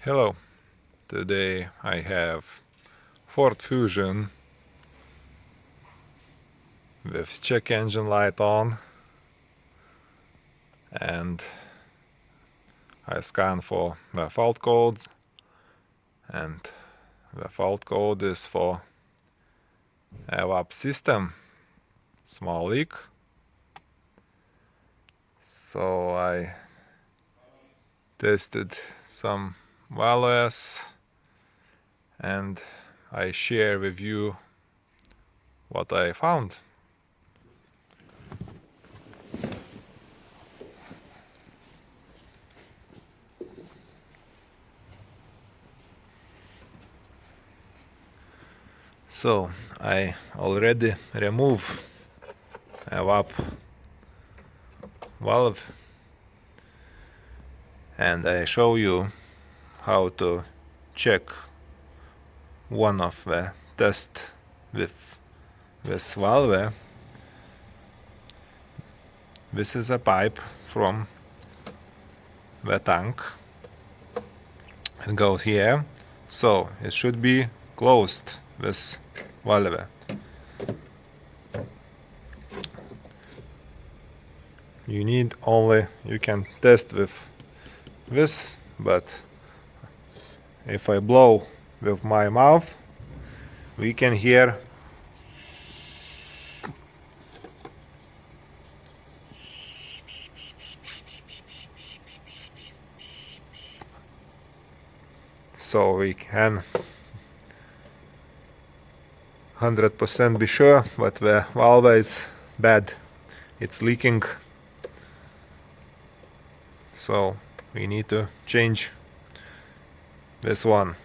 Hello, today I have Ford Fusion with check engine light on, and I scan for the fault codes, and the fault code is for Evap system, small leak. So I tested some values and I share with you what I found. So I already remove Evap valve, and I show you how to check one of the test with this valve. This is a pipe from the tank. It goes here, so it should be closed, this valve. You can test with this, but if I blow with my mouth, we can hear so we can 100% be sure that the valve is bad, it's leaking. So we need to change this one.